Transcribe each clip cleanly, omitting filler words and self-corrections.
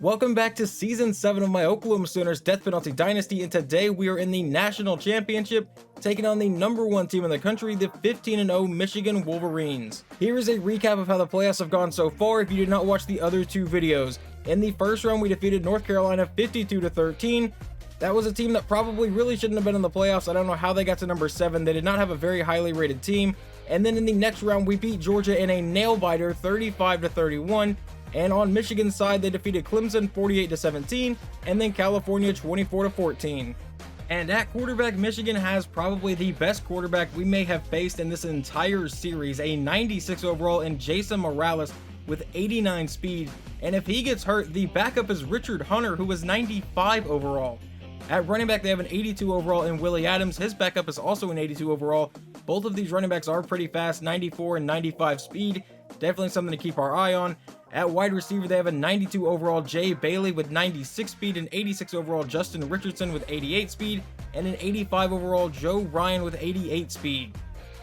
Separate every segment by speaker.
Speaker 1: Welcome back to Season 7 of my Oklahoma Sooners Death Penalty Dynasty, and today we are in the National Championship, taking on the #1 team in the country, the 15-0 Michigan Wolverines. Here is a recap of how the playoffs have gone so far if you did not watch the other two videos. In the first round, we defeated North Carolina 52-13. That was a team that probably really shouldn't have been in the playoffs. I don't know how they got to number 7. They did not have a very highly rated team. And then in the next round, we beat Georgia in a nail-biter 35-31. And on Michigan's side, they defeated Clemson 48-17, and then California 24-14. And at quarterback, Michigan has probably the best quarterback we may have faced in this entire series, a 96 overall in Jason Morales with 89 speed. And if he gets hurt, the backup is Richard Hunter, who was 95 overall. At running back, they have an 82 overall in Willie Adams. His backup is also an 82 overall. Both of these running backs are pretty fast, 94 and 95 speed. Definitely something to keep our eye on. At wide receiver, they have a 92 overall Jay Bailey with 96 speed, an 86 overall Justin Richardson with 88 speed, and an 85 overall Joe Ryan with 88 speed.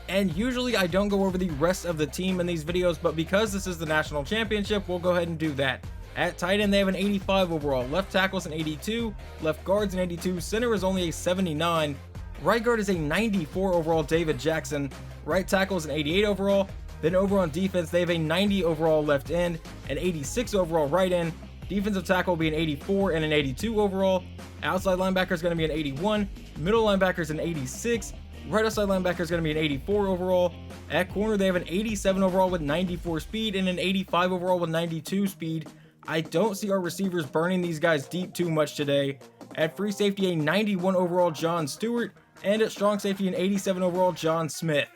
Speaker 1: And usually I don't go over the rest of the team in these videos, but because this is the national championship, we'll go ahead and do that. At tight end, they have an 85 overall, left tackle is an 82, left guard's an 82, center is only a 79, right guard is a 94 overall David Jackson, right tackle is an 88 overall. Then over on defense, they have a 90 overall left end, an 86 overall right end. Defensive tackle will be an 84 and an 82 overall. Outside linebacker is going to be an 81. Middle linebacker is an 86. Right outside linebacker is going to be an 84 overall. At corner, they have an 87 overall with 94 speed and an 85 overall with 92 speed. I don't see our receivers burning these guys deep too much today. At free safety, a 91 overall John Stewart. And at strong safety, an 87 overall John Smith.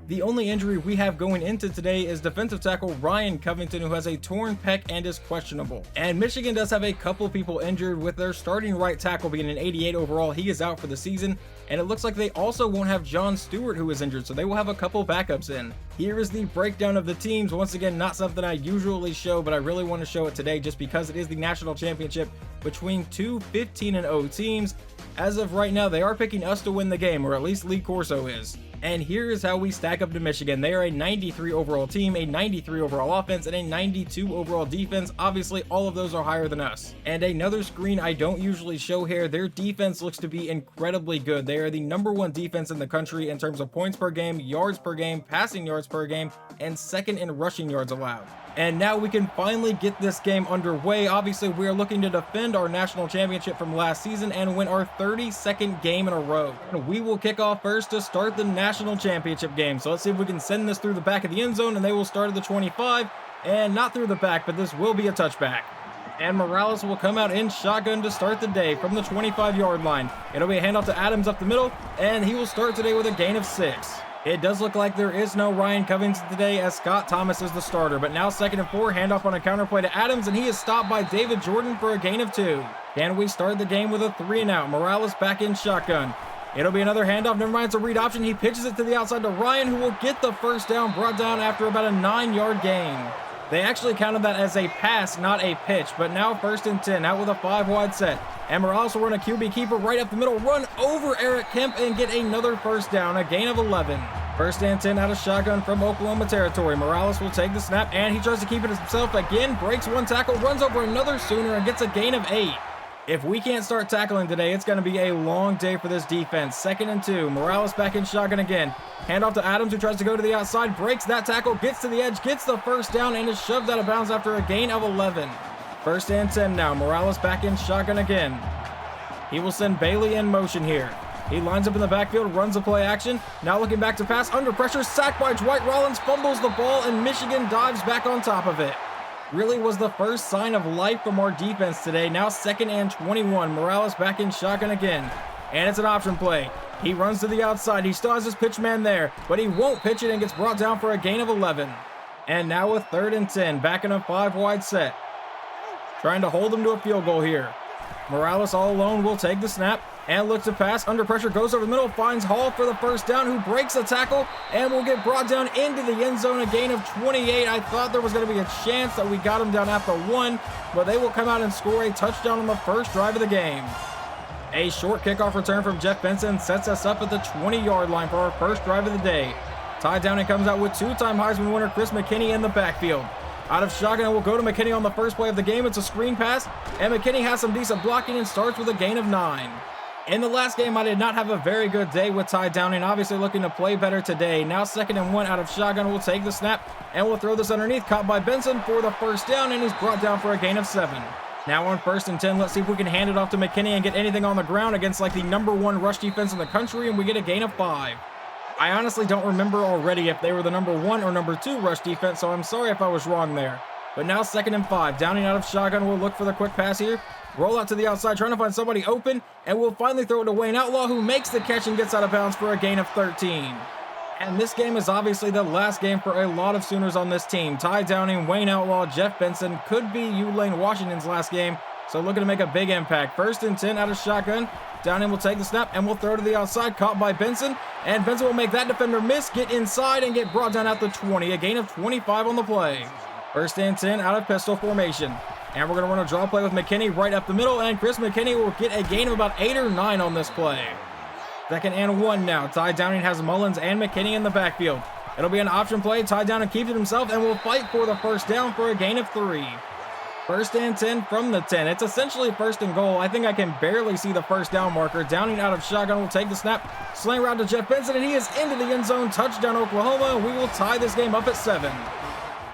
Speaker 1: The only injury we have going into today is defensive tackle Ryan Covington, who has a torn pec and is questionable. And Michigan does have a couple people injured, with their starting right tackle being an 88 overall. He is out for the season, and it looks like they also won't have John Stewart, who is injured, so they will have a couple backups in. Here is the breakdown of the teams. Once again, not something I usually show, but I really want to show it today just because it is the national championship between two 15-0 teams. As of right now, they are picking us to win the game, or at least Lee Corso is. And here is how we stack up to Michigan. They are a 93 overall team, a 93 overall offense, and a 92 overall defense. Obviously, all of those are higher than us. And another screen I don't usually show here, their defense looks to be incredibly good. They are the #1 defense in the country in terms of points per game, yards per game, passing yards per game, and second in rushing yards allowed. And now we can finally get this game underway. Obviously, we are looking to defend our national championship from last season and win our 32nd game in a row. We will kick off first to start the national championship game. So let's see if we can send this through the back of the end zone, and they will start at the 25, and not through the back, but this will be a touchback. And Morales will come out in shotgun to start the day from the 25-yard line. It'll be a handoff to Adams up the middle, and he will start today with a gain of 6. It does look like there is no Ryan Covington today, as Scott Thomas is the starter. But now 2nd and 4, handoff on a counter play to Adams, and he is stopped by David Jordan for a gain of 2. Can we start the game with a 3-and-out? Morales back in shotgun. It'll be another handoff. Never mind, it's a read option. He pitches it to the outside to Ryan, who will get the first down, brought down after about a 9-yard gain. They actually counted that as a pass, not a pitch. But now 1st and 10, out with a 5-wide set. And Morales will run a QB keeper right up the middle, run over Eric Kemp, and get another first down, a gain of 11. 1st and 10 out of shotgun from Oklahoma territory. Morales will take the snap, and he tries to keep it himself again, breaks one tackle, runs over another Sooner, and gets a gain of 8. If we can't start tackling today, it's going to be a long day for this defense. 2nd and 2, Morales back in shotgun again. Handoff to Adams, who tries to go to the outside, breaks that tackle, gets to the edge, gets the first down, and is shoved out of bounds after a gain of 11. 1st and 10 now, Morales back in shotgun again. He will send Bailey in motion here. He lines up in the backfield, runs a play action. Now looking back to pass, under pressure, sacked by Dwight Rollins, fumbles the ball, and Michigan dives back on top of it. Really was the first sign of life from our defense today. Now 2nd and 21. Morales back in shotgun again. And it's an option play. He runs to the outside. He still has his pitch man there, but he won't pitch it and gets brought down for a gain of 11. And now with 3rd and 10, back in a 5-wide set. Trying to hold them to a field goal here. Morales all alone will take the snap and looks to pass. Under pressure, goes over the middle, finds Hall for the first down, who breaks the tackle and will get brought down into the end zone, a gain of 28. I thought there was going to be a chance that we got him down at the 1, but they will come out and score a touchdown on the first drive of the game. A short kickoff return from Jeff Benson sets us up at the 20-yard line for our first drive of the day. Tied down and comes out with 2-time Heisman winner Chris McKinney in the backfield. Out of shotgun, will go to McKinney on the first play of the game. It's a screen pass, and McKinney has some decent blocking and starts with a gain of 9. In the last game, I did not have a very good day with Ty Downing, obviously looking to play better today. Now 2nd and 1 out of shotgun, will take the snap, and will throw this underneath, caught by Benson for the first down, and he's brought down for a gain of 7. Now on 1st and 10, let's see if we can hand it off to McKinney and get anything on the ground against like the #1 rush defense in the country, and we get a gain of 5. I honestly don't remember already if they were the #1 or #2 rush defense, so I'm sorry if I was wrong there. But now 2nd and 5, Downing out of shotgun, will look for the quick pass here. Roll out to the outside, trying to find somebody open, and we'll finally throw it to Wayne Outlaw, who makes the catch and gets out of bounds for a gain of 13. And this game is obviously the last game for a lot of Sooners on this team. Ty Downing, Wayne Outlaw, Jeff Benson, could be Lane Washington's last game, so looking to make a big impact. 1st and 10 out of shotgun. Downing will take the snap and will throw to the outside, caught by Benson, and Benson will make that defender miss, get inside, and get brought down at the 20, a gain of 25 on the play. 1st and 10 out of pistol formation. And we're going to run a draw play with McKinney right up the middle, and Chris McKinney will get a gain of about 8 or 9 on this play. 2nd and 1 now. Ty Downing has Mullins and McKinney in the backfield. It'll be an option play. Ty Downing keeps it himself and will fight for the first down for a gain of 3. 1st and 10 from the 10. It's essentially 1st and goal. I think I can barely see the first down marker. Downing out of shotgun will take the snap. Sling route to Jeff Benson, and he is into the end zone. Touchdown, Oklahoma. We will tie this game up at 7.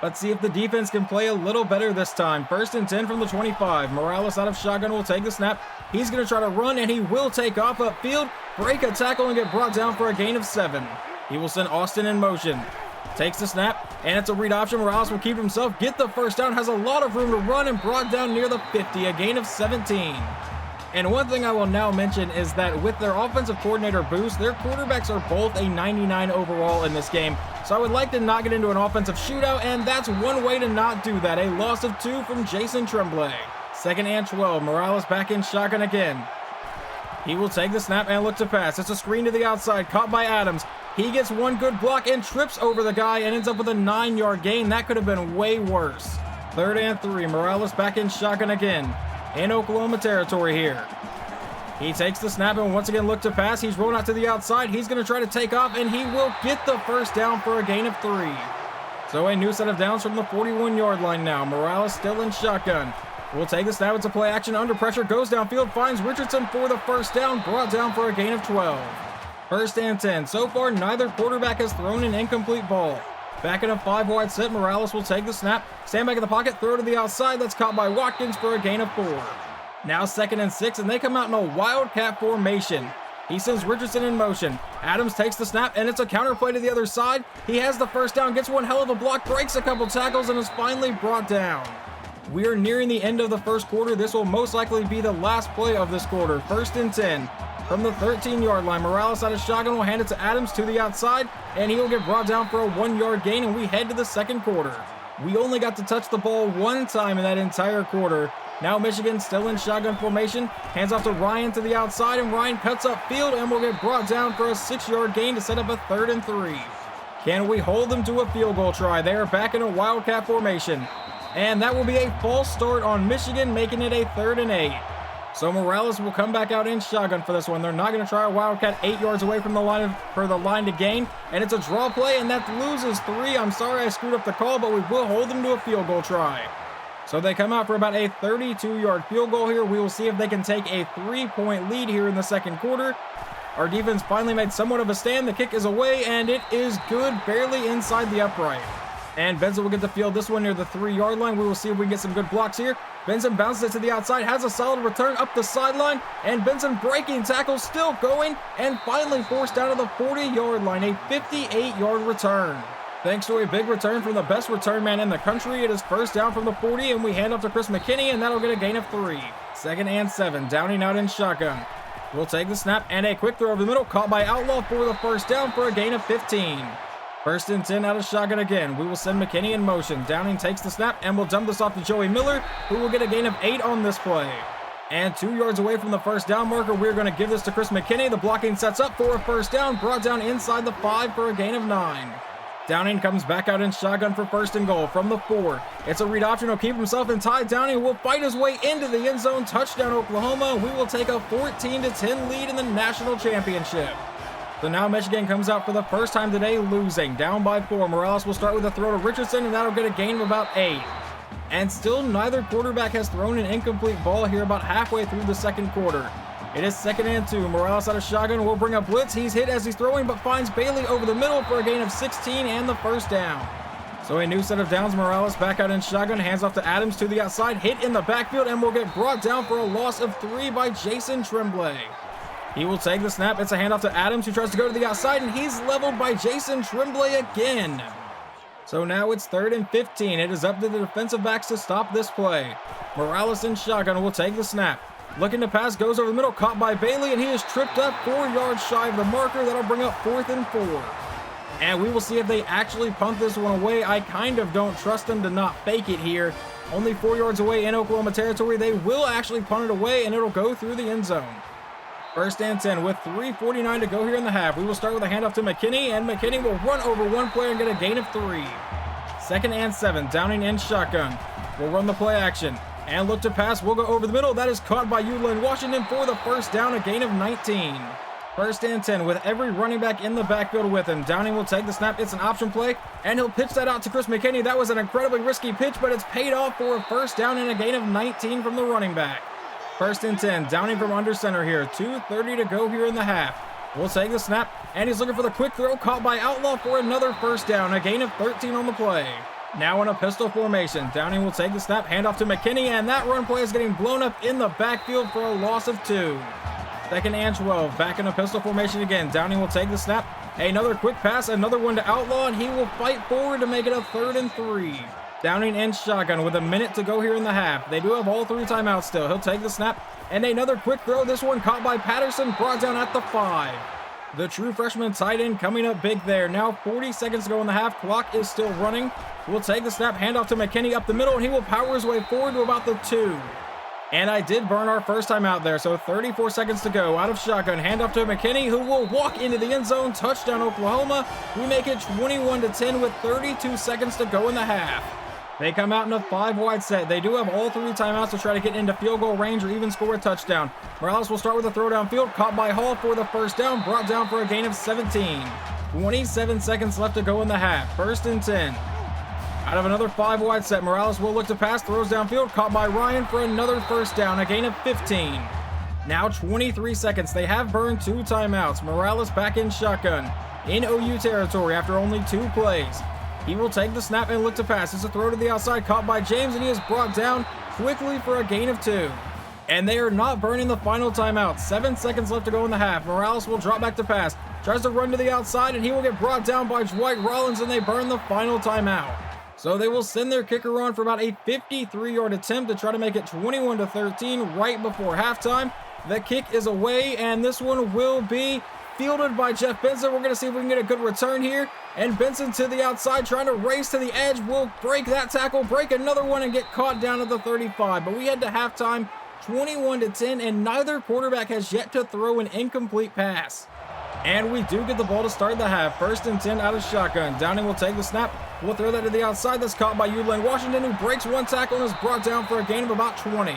Speaker 1: Let's see if the defense can play a little better this time. 1st and 10 from the 25. Morales out of shotgun will take the snap. He's going to try to run, and he will take off upfield, break a tackle, and get brought down for a gain of 7. He will send Austin in motion. Takes the snap, and it's a read option. Morales will keep himself, get the first down, has a lot of room to run, and brought down near the 50, a gain of 17. And one thing I will now mention is that with their offensive coordinator boost, their quarterbacks are both a 99 overall in this game. So I would like to not get into an offensive shootout, and that's one way to not do that. A loss of 2 from Jason Tremblay. 2nd and 12, Morales back in shotgun again. He will take the snap and look to pass. It's a screen to the outside, caught by Adams. He gets one good block and trips over the guy and ends up with a 9-yard gain. That could have been way worse. 3rd and 3, Morales back in shotgun again. In Oklahoma territory here. He takes the snap and once again look to pass. He's rolling out to the outside. He's going to try to take off, and he will get the first down for a gain of 3. So a new set of downs from the 41-yard line now. Morales still in shotgun. Will take the snap. It's a play action under pressure. Goes downfield. Finds Richardson for the first down. Brought down for a gain of 12. 1st and 10. So far, neither quarterback has thrown an incomplete ball. Back in a 5-wide set, Morales will take the snap, stand back in the pocket, throw to the outside. That's caught by Watkins for a gain of 4. Now 2nd and 6, and they come out in a wildcat formation. He sends Richardson in motion. Adams takes the snap, and it's a counter play to the other side. He has the first down, gets one hell of a block, breaks a couple tackles, and is finally brought down. We are nearing the end of the first quarter. This will most likely be the last play of this quarter. 1st and 10. From the 13-yard line, Morales out of shotgun will hand it to Adams to the outside, and he will get brought down for a 1-yard gain, and we head to the second quarter. We only got to touch the ball one time in that entire quarter. Now Michigan still in shotgun formation, hands off to Ryan to the outside, and Ryan cuts up field and will get brought down for a 6-yard gain to set up a 3rd and 3. Can we hold them to a field goal try? They are back in a wildcat formation, and that will be a false start on Michigan, making it a 3rd and 8. So Morales will come back out in shotgun for this one. They're not going to try a wildcat 8 yards away from the line for the line to gain. And it's a draw play, and that loses 3. I'm sorry I screwed up the call, but we will hold them to a field goal try. So they come out for about a 32-yard field goal here. We will see if they can take a 3-point lead here in the second quarter. Our defense finally made somewhat of a stand. The kick is away, and it is good, barely inside the upright. And Benson will get the field this one near the 3-yard line. We will see if we can get some good blocks here. Benson bounces it to the outside, has a solid return up the sideline, and Benson breaking tackle, still going, and finally forced down to the 40-yard line, a 58-yard return. Thanks to a big return from the best return man in the country, it is first down from the 40, and we hand off to Chris McKinney, and that'll get a gain of 3. 2nd and 7, Downing out in shotgun. We'll take the snap, and a quick throw over the middle, caught by Outlaw for the first down for a gain of 15. 1st and 10 out of shotgun again. We will send McKinney in motion. Downing takes the snap and will dump this off to Joey Miller, who will get a gain of 8 on this play. And 2 yards away from the first down marker, we're going to give this to Chris McKinney. The blocking sets up for a first down, brought down inside the 5 for a gain of 9. Downing comes back out in shotgun for 1st and goal from the 4. It's a read option. He'll keep himself in. Ty Downing will fight his way into the end zone. Touchdown, Oklahoma. We will take a 14-10 lead in the national championship. So now Michigan comes out for the first time today, losing, down by 4. Morales will start with a throw to Richardson, and that'll get a gain of about 8. And still neither quarterback has thrown an incomplete ball here about halfway through the second quarter. It is 2nd and 2. Morales out of shotgun will bring a blitz. He's hit as he's throwing, but finds Bailey over the middle for a gain of 16 and the first down. So a new set of downs. Morales back out in shotgun, hands off to Adams to the outside, hit in the backfield, and will get brought down for a loss of 3 by Jason Tremblay. He will take the snap. It's a handoff to Adams, who tries to go to the outside, and he's leveled by Jason Tremblay again. So now it's 3rd and 15. It is up to the defensive backs to stop this play. Morales in shotgun will take the snap. Looking to pass, goes over the middle, caught by Bailey, and he is tripped up 4 yards shy of the marker. That'll bring up 4th and 4. And we will see if they actually punt this one away. I kind of don't trust them to not fake it here. Only 4 yards away in Oklahoma territory. They will actually punt it away, and it'll go through the end zone. 1st and 10 with 3:49 to go here in the half. We will start with a handoff to McKinney, and McKinney will run over one player and get a gain of 3. 2nd and 7, Downing in shotgun. We'll run the play action and look to pass. We'll go over the middle. That is caught by Uline Washington for the first down, a gain of 19. 1st and 10 with every running back in the backfield with him. Downing will take the snap. It's an option play, and he'll pitch that out to Chris McKinney. That was an incredibly risky pitch, but it's paid off for a first down and a gain of 19 from the running back. 1st and 10, Downing from under center here. 2:30 to go here in the half. We'll take the snap, and he's looking for the quick throw, caught by Outlaw for another first down, a gain of 13 on the play. Now in a pistol formation, Downing will take the snap, handoff to McKinney, and that run play is getting blown up in the backfield for a loss of 2. 2nd and 12, back in a pistol formation again. Downing will take the snap, another quick pass, another one to Outlaw, and he will fight forward to make it a 3rd and 3. Downing in shotgun with a minute to go here in the half. They do have all 3 timeouts still. He'll take the snap, and another quick throw. This one caught by Patterson, brought down at the 5. The true freshman tight end coming up big there. Now 40 seconds to go in the half. Clock is still running. We'll take the snap, handoff to McKinney up the middle, and he will power his way forward to about the 2. And I did burn our first time out there, so 34 seconds to go. Out of shotgun, handoff to McKinney, who will walk into the end zone. Touchdown, Oklahoma. We make it 21-10 with 32 seconds to go in the half. They come out in a 5-wide set. They do have all 3 timeouts to try to get into field goal range or even score a touchdown. Morales will start with a throw downfield, caught by Hall for the first down, brought down for a gain of 17. 27 seconds left to go in the half. 1st and 10. Out of another 5-wide set, Morales will look to pass, throws downfield, caught by Ryan for another first down, a gain of 15. Now 23 seconds. They have burned 2 timeouts. Morales back in shotgun in OU territory after only 2 plays. He will take the snap and look to pass. It's a throw to the outside, caught by James, and he is brought down quickly for a gain of 2. And they are not burning the final timeout. 7 seconds left to go in the half. Morales will drop back to pass. Tries to run to the outside, and he will get brought down by Dwight Rollins, and they burn the final timeout. So they will send their kicker on for about a 53-yard attempt to try to make it 21-13 right before halftime. The kick is away, and this one will be fielded by Jeff Benson. We're going to see if we can get a good return here. And Benson to the outside, trying to race to the edge. Will break that tackle, break another one, and get caught down at the 35. But we head to halftime, 21-10, and neither quarterback has yet to throw an incomplete pass. And we do get the ball to start the half. 1st and 10 out of shotgun. Downing will take the snap. We'll throw that to the outside. That's caught by Uline Washington, who breaks one tackle and is brought down for a gain of about 20.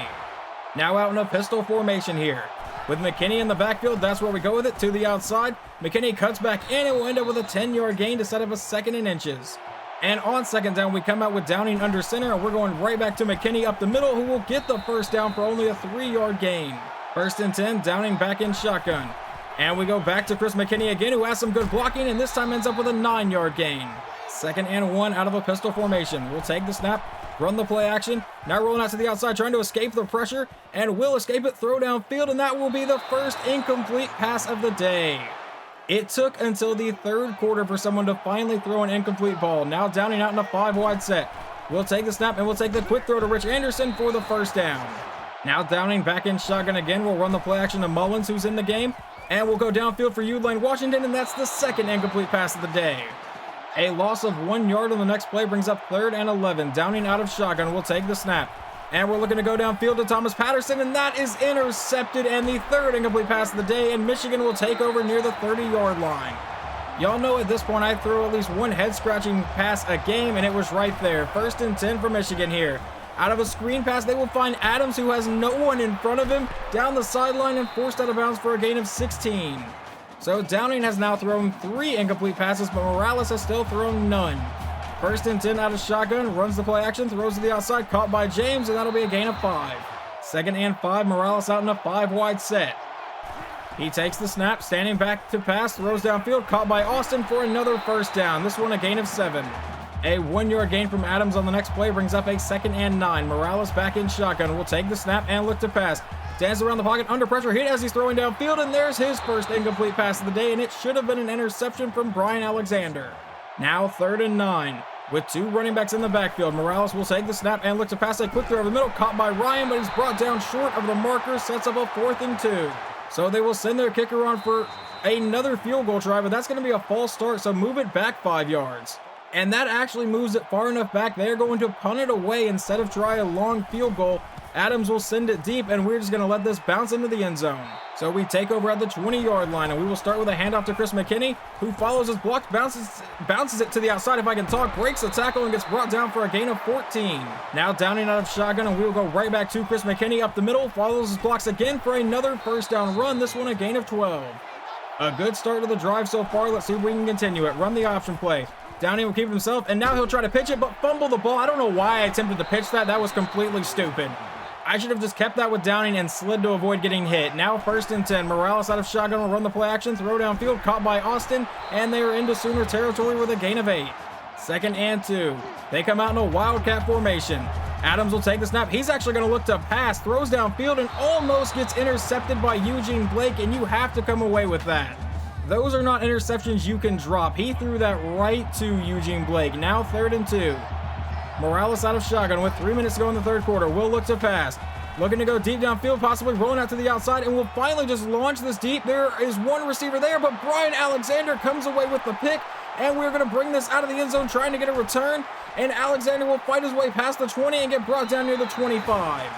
Speaker 1: Now out in a pistol formation here. With McKinney in the backfield, that's where we go with it, to the outside. McKinney cuts back in, and we'll end up with a 10-yard gain to set up a 2nd and inches. And on 2nd down, we come out with Downing under center, and we're going right back to McKinney up the middle, who will get the first down for only a 3-yard gain. 1st and 10, Downing back in shotgun. And we go back to Chris McKinney again, who has some good blocking, and this time ends up with a 9-yard gain. 2nd and 1 out of a pistol formation. We'll take the snap, run the play action. Now rolling out to the outside, trying to escape the pressure, and will escape it, throw downfield, and that will be the first incomplete pass of the day. It took until the 3rd quarter for someone to finally throw an incomplete ball. Now Downing out in a 5-wide set. We'll take the snap, and we'll take the quick throw to Rich Anderson for the first down. Now Downing back in shotgun again. We'll run the play action to Mullins, who's in the game, and we'll go downfield for Uline Washington, and that's the 2nd incomplete pass of the day. A loss of 1 yard on the next play brings up 3rd and 11. Downing out of shotgun will take the snap. And we're looking to go downfield to Thomas Patterson, and that is intercepted, and the 3rd incomplete pass of the day, and Michigan will take over near the 30-yard line. Y'all know at this point I throw at least one head-scratching pass a game, and it was right there. 1st and 10 for Michigan here. Out of a screen pass, they will find Adams, who has no one in front of him, down the sideline and forced out of bounds for a gain of 16. So Downing has now thrown 3 incomplete passes, but Morales has still thrown none. 1st and 10 out of shotgun, runs the play action, throws to the outside, caught by James, and that'll be a gain of 5. 2nd and 5, Morales out in a 5-wide set. He takes the snap, standing back to pass, throws downfield, caught by Austin for another 1st down. This one a gain of 7. A 1-yard gain from Adams on the next play brings up a 2nd and 9. Morales back in shotgun, will take the snap and look to pass. Dances around the pocket, under pressure, hit as he's throwing downfield, and there's his 1st incomplete pass of the day, and it should have been an interception from Brian Alexander. Now 3rd and 9. With 2 running backs in the backfield, Morales will take the snap and look to pass a quick throw over the middle, caught by Ryan, but he's brought down short of the marker, sets up a 4th and 2. So they will send their kicker on for another field goal try, but that's going to be a false start, so move it back 5 yards. And that actually moves it far enough back. They're going to punt it away instead of try a long field goal. Adams will send it deep, and we're just going to let this bounce into the end zone. So we take over at the 20-yard line, and we will start with a handoff to Chris McKinney, who follows his block, bounces it to the outside, if I can talk, breaks the tackle, and gets brought down for a gain of 14. Now Downing out of shotgun, and we will go right back to Chris McKinney up the middle, follows his blocks again for another 1st down run, this one a gain of 12. A good start to the drive so far. Let's see if we can continue it. Run the option play. Downing will keep it himself, and now he'll try to pitch it, but fumble the ball. I don't know why I attempted to pitch that. That was completely stupid. I should have just kept that with Downing and slid to avoid getting hit. Now 1st and 10. Morales out of shotgun will run the play action, throw downfield, caught by Austin, and they are into Sooner territory with a gain of 8. 2nd and 2. They come out in a wildcat formation. Adams will take the snap. He's actually going to look to pass, throws downfield, and almost gets intercepted by Eugene Blake, and you have to come away with that. Those are not interceptions you can drop. He threw that right to Eugene Blake. Now 3rd and 2. Morales out of shotgun with 3 minutes to go in the 3rd quarter. Will look to pass. Looking to go deep downfield, possibly rolling out to the outside, and will finally just launch this deep. There is one receiver there, but Brian Alexander comes away with the pick, and we're going to bring this out of the end zone trying to get a return, and Alexander will fight his way past the 20 and get brought down near the 25.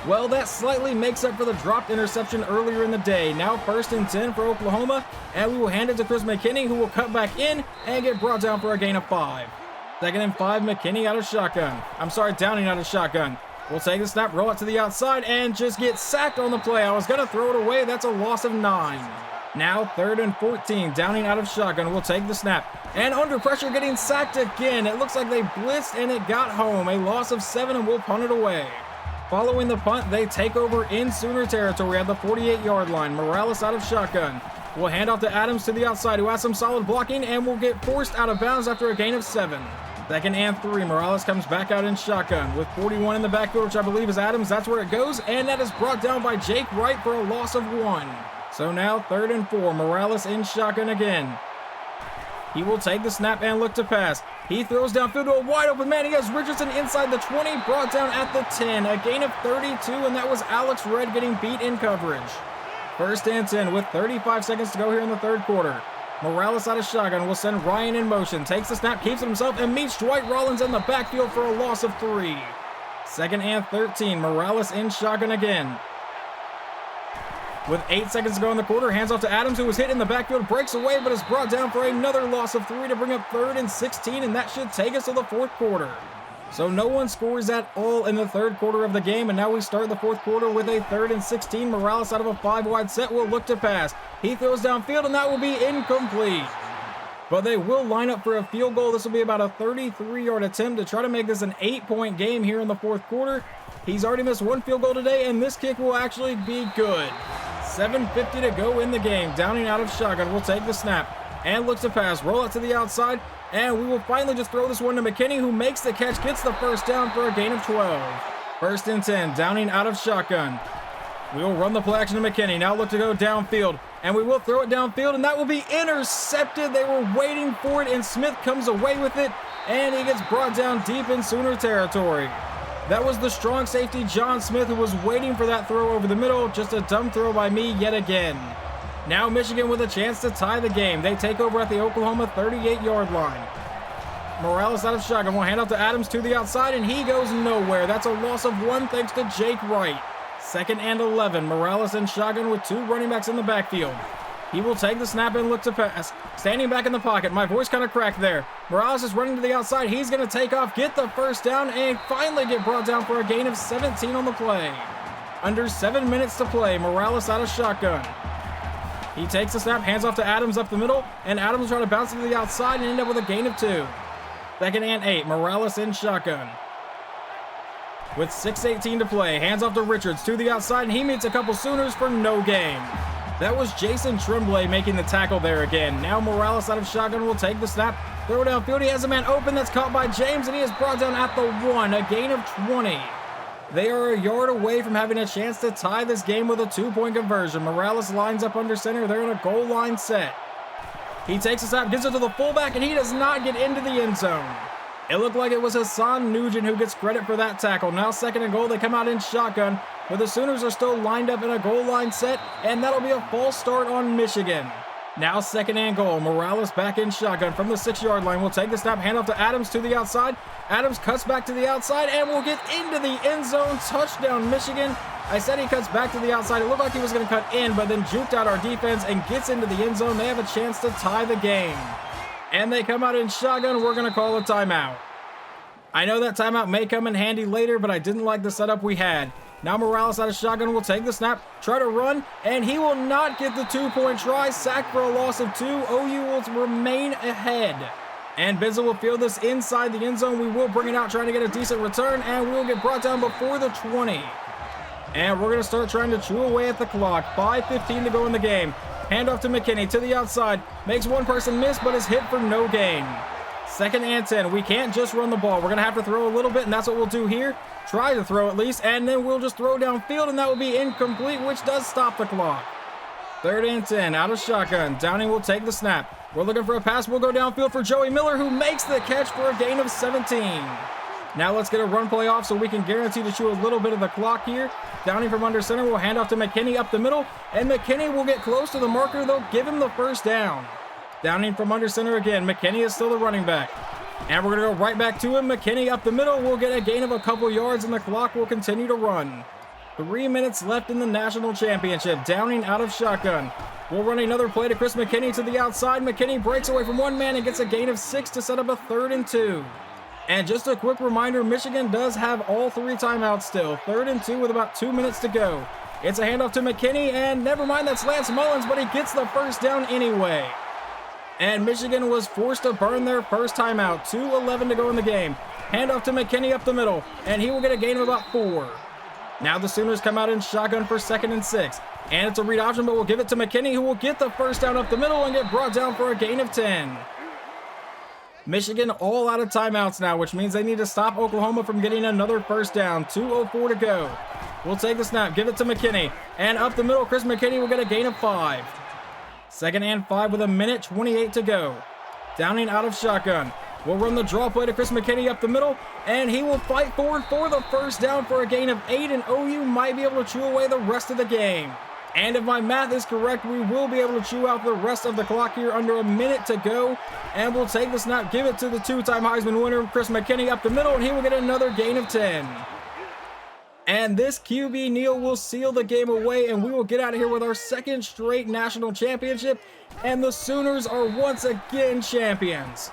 Speaker 1: Well, that slightly makes up for the dropped interception earlier in the day. Now 1st and 10 for Oklahoma, and we will hand it to Chris McKinney, who will cut back in and get brought down for a gain of 5. 2nd and 5, McKinney out of shotgun. Downing out of shotgun. We'll take the snap, roll it to the outside, and just get sacked on the play. I was going to throw it away. That's a loss of 9. Now 3rd and 14. Downing out of shotgun. We'll take the snap. And under pressure, getting sacked again. It looks like they blitzed, and it got home. A loss of 7, and we'll punt it away. Following the punt, they take over in Sooner territory at the 48-yard line. Morales out of shotgun. We'll hand off to Adams to the outside, who has some solid blocking, and will get forced out of bounds after a gain of 7. 2nd and 3. Morales comes back out in shotgun with 41 in the backfield, which I believe is Adams. That's where it goes, and that is brought down by Jake Wright for a loss of 1. So now 3rd and 4. Morales in shotgun again. He will take the snap and look to pass. He throws downfield to a wide open man. He has Richardson inside the 20, brought down at the 10. A gain of 32, and that was Alex Red getting beat in coverage. 1st and 10 with 35 seconds to go here in the 3rd quarter. Morales out of shotgun will send Ryan in motion. Takes the snap, keeps it himself, and meets Dwight Rollins in the backfield for a loss of 3. 2nd and 13. Morales in shotgun again. With 8 seconds to go in the quarter, hands off to Adams, who was hit in the backfield, breaks away, but is brought down for another loss of 3 to bring up 3rd and 16, and that should take us to the 4th quarter. So no one scores at all in the 3rd quarter of the game, and now we start the 4th quarter with a 3rd and 16. Morales out of a 5-wide set will look to pass. He throws downfield, and that will be incomplete. But they will line up for a field goal. This will be about a 33-yard attempt to try to make this an 8-point game here in the 4th quarter. He's already missed 1 field goal today, and this kick will actually be good. 7:50 to go in the game. Downing out of shotgun will take the snap and looks to pass. Roll it to the outside, and we will finally just throw this one to McKinney, who makes the catch, gets the 1st down for a gain of 12. 1st and 10. Downing out of shotgun. We will run the play action to McKinney. Now look to go downfield, and we will throw it downfield, and that will be intercepted. They were waiting for it, and Smith comes away with it, and he gets brought down deep in Sooner territory. That was the strong safety, John Smith, who was waiting for that throw over the middle. Just a dumb throw by me yet again. Now Michigan with a chance to tie the game. They take over at the Oklahoma 38-yard line. Morales out of shotgun will hand off to Adams to the outside, and he goes nowhere. That's a loss of 1 thanks to Jake Wright. 2nd and 11. Morales in shotgun with 2 running backs in the backfield. He will take the snap and look to pass. Standing back in the pocket. My voice kind of cracked there. Morales is running to the outside. He's going to take off, get the 1st down, and finally get brought down for a gain of 17 on the play. Under 7 minutes to play. Morales out of shotgun. He takes the snap, hands off to Adams up the middle, and Adams will try to bounce it to the outside and end up with a gain of 2. 2nd and 8, Morales in shotgun. With 6:18 to play, hands off to Richards to the outside, and he meets a couple Sooners for no gain. That was Jason Tremblay making the tackle there again. Now Morales out of shotgun will take the snap, throw it downfield. He has a man open that's caught by James, and he is brought down at the 1, a gain of 20. They are a yard away from having a chance to tie this game with a 2-point conversion. Morales lines up under center. They're in a goal line set. He takes the snap, gives it to the fullback, and he does not get into the end zone. It looked like it was Hassan Nugent who gets credit for that tackle. Now 2nd and goal, they come out in shotgun, but the Sooners are still lined up in a goal line set, and that'll be a false start on Michigan. Now 2nd and goal, Morales back in shotgun from the 6-yard line. Will take the snap, hand off to Adams to the outside. Adams cuts back to the outside and will get into the end zone. Touchdown, Michigan. I said he cuts back to the outside. It looked like he was going to cut in, but then juked out our defense and gets into the end zone. They have a chance to tie the game. And they come out in shotgun. We're going to call a timeout. I know that timeout may come in handy later, but I didn't like the setup we had. Now Morales out of shotgun will take the snap, try to run, and he will not get the 2-point try. Sacked for a loss of 2. OU will remain ahead. And Benzel will field this inside the end zone. We will bring it out, trying to get a decent return, and we'll get brought down before the 20. And we're going to start trying to chew away at the clock. 5:15 to go in the game. Hand off to McKinney to the outside. Makes one person miss, but is hit for no gain. 2nd and 10. We can't just run the ball. We're going to have to throw a little bit, and that's what we'll do here. Try to throw at least, and then we'll just throw downfield, and that will be incomplete, which does stop the clock. 3rd and 10. Out of shotgun. Downing will take the snap. We're looking for a pass. We'll go downfield for Joey Miller, who makes the catch for a gain of 17. Now let's get a run play off so we can guarantee to chew a little bit of the clock here. Downing from under center will hand off to McKinney up the middle, and McKinney will get close to the marker. They'll give him the first down. Downing from under center again. McKinney is still the running back. And we're going to go right back to him. McKinney up the middle will get a gain of a couple yards, and the clock will continue to run. 3 minutes left in the national championship. Downing out of shotgun. We'll run another play to Chris McKinney to the outside. McKinney breaks away from one man and gets a gain of 6 to set up a 3rd and 2. And just a quick reminder, Michigan does have all 3 timeouts still. 3rd and 2 with about 2 minutes to go. It's a handoff to McKinney, and never mind, that's Lance Mullins, but he gets the first down anyway. And Michigan was forced to burn their first timeout. 2:11 to go in the game. Handoff to McKinney up the middle, and he will get a gain of about 4. Now the Sooners come out in shotgun for 2nd and 6. And it's a read option, but we'll give it to McKinney, who will get the first down up the middle and get brought down for a gain of 10. Michigan all out of timeouts now, which means they need to stop Oklahoma from getting another first down. 2:04 to go. We'll take the snap, give it to McKinney, and up the middle, Chris McKinney will get a gain of 5. 2nd and 5 with 1:28 to go. Downing out of shotgun. We'll run the draw play to Chris McKinney up the middle, and he will fight forward for the first down for a gain of 8, and OU might be able to chew away the rest of the game. And if my math is correct, we will be able to chew out the rest of the clock here under a minute to go. And we'll take the snap, give it to the 2-time Heisman winner, Chris McKinney, up the middle, and he will get another gain of 10. And this QB kneel will seal the game away, and we will get out of here with our 2nd straight national championship, and the Sooners are once again champions.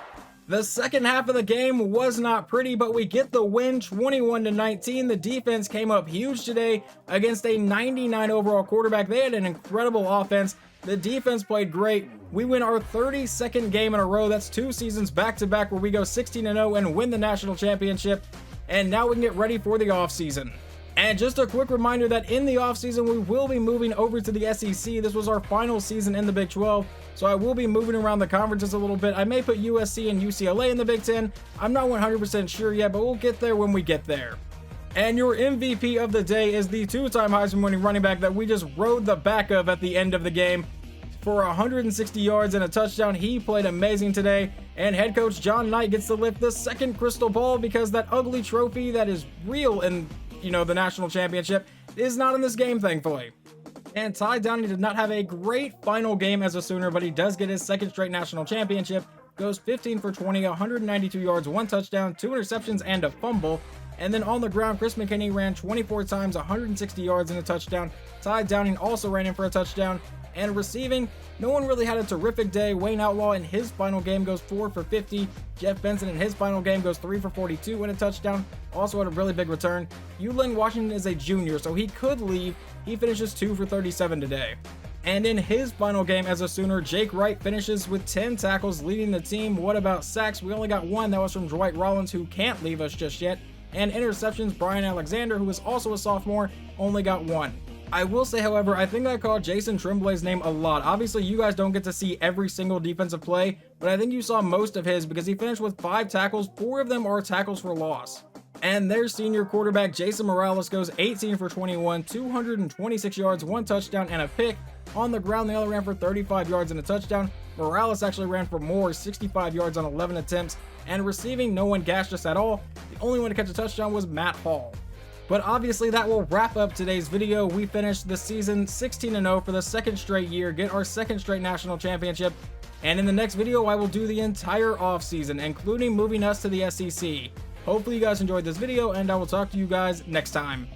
Speaker 1: The second half of the game was not pretty, but we get the win 21-19. The defense came up huge today against a 99 overall quarterback. They had an incredible offense. The defense played great. We win our 32nd game in a row. That's 2 seasons back-to-back where we go 16-0 and win the national championship. And now we can get ready for the offseason. And just a quick reminder that in the offseason, we will be moving over to the SEC. This was our final season in the Big 12, so I will be moving around the conferences a little bit. I may put USC and UCLA in the Big 10. I'm not 100% sure yet, but we'll get there when we get there. And your MVP of the day is the 2-time Heisman winning running back that we just rode the back of at the end of the game. For 160 yards and a touchdown, he played amazing today. And head coach John Knight gets to lift the 2nd crystal ball because that ugly trophy that is real in the national championship is not in this game, thankfully. And Ty Downing did not have a great final game as a Sooner, but he does get his 2nd straight national championship. Goes 15 for 20, 192 yards, 1 touchdown, 2 interceptions, and a fumble. And then on the ground, Chris McKinney ran 24 times, 160 yards and a touchdown. Ty Downing also ran in for a touchdown. And receiving, no one really had a terrific day. Wayne Outlaw in his final game goes 4 for 50. Jeff Benson in his final game goes 3 for 42 and a touchdown. Also had a really big return. Ulin Washington is a junior, so he could leave. He finishes 2 for 37 today. And in his final game as a Sooner, Jake Wright finishes with 10 tackles, leading the team. What about sacks? We only got one. That was from Dwight Rollins, who can't leave us just yet. And interceptions, Brian Alexander, who is also a sophomore, only got one. I will say, however, I think I called Jason Tremblay's name a lot. Obviously, you guys don't get to see every single defensive play, but I think you saw most of his because he finished with 5 tackles. 4 of them are tackles for loss. And their senior quarterback, Jason Morales, goes 18 for 21, 226 yards, 1 touchdown, and a pick. On the ground, the other ran for 35 yards and a touchdown. Morales actually ran for more, 65 yards on 11 attempts. And receiving, no one gashed us at all. The only one to catch a touchdown was Matt Hall. But obviously that will wrap up today's video. We finished the season 16-0 for the 2nd straight year, get our 2nd straight national championship. And in the next video, I will do the entire offseason, including moving us to the SEC. Hopefully you guys enjoyed this video, and I will talk to you guys next time.